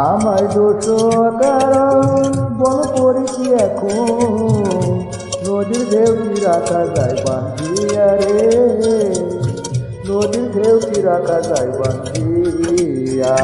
আমার দোষ কারণ বল করি কি এখন, নদীর ঢেউ কি রাখা যায় বান্ধিয়া রে, নদীর ঢেউ কি রাখা যায় বান্ধিয়া।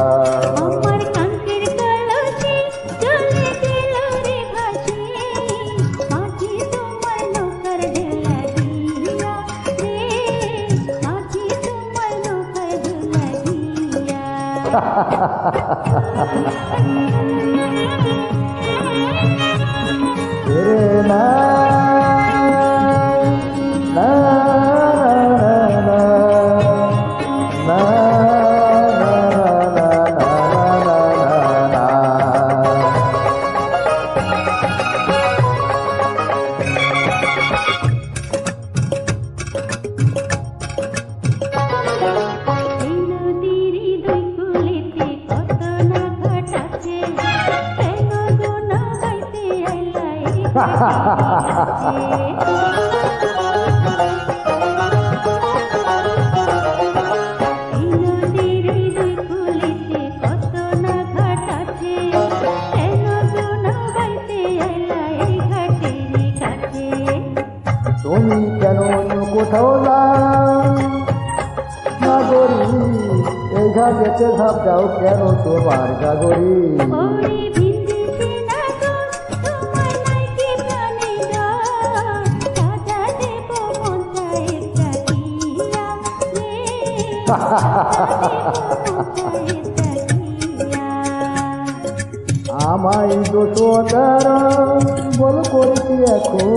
তুমি কেন অন্য কোথাও নাগরী, এই ঘাটেতে ঝাঁপ দাও কেন তোমার গাগরী। আমায় দোষ কারণ বল করেছি এখন,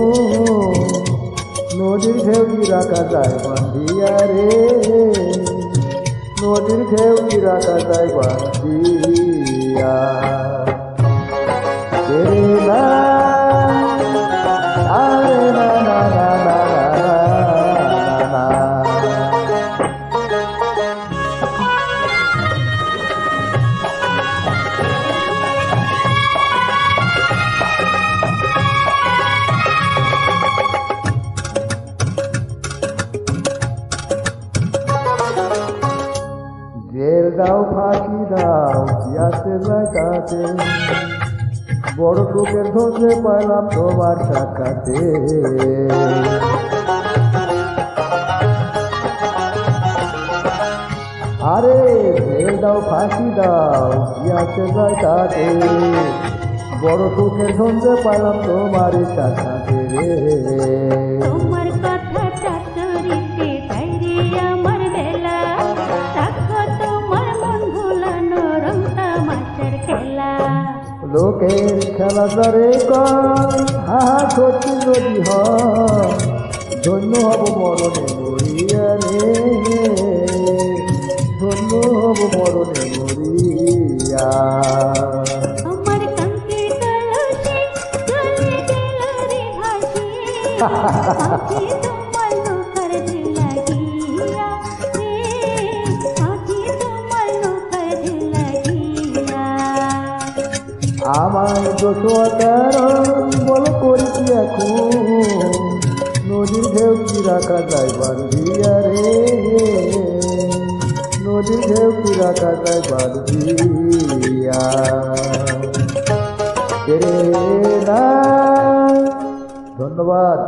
নদীর ঢেউ কি রাখা যায় বান্ধিয়া রে, নদীর ঢেউ কি রাখা যায় বান্ধিয়া। আরে না না না না জেল দাও ফাঁকি দাও কি আছে জায়গাতে, বড় টুকের ধরে পাইলাম তোমার সাক্ষাতে। আরে জেল দাও ফাঁকি দাও কি আছে জায়গাতে, বড় টুকের ধরে পাইলাম তোমার সাক্ষাতে রে। লোকের খেলা ধরে হাহা সত্যি যদি হয়, ধন্য হব মরণে মরিয়া রে, ধন্য হব মরণে মরিয়া। আমার দোষ কারণ বল করেছি এখন, নদীর ঢেউ কি রাখা যায় বান্ধিয়া রে, নদীর ঢেউ কি রাখা যায় বান্ধিয়া। ধন্যবাদ।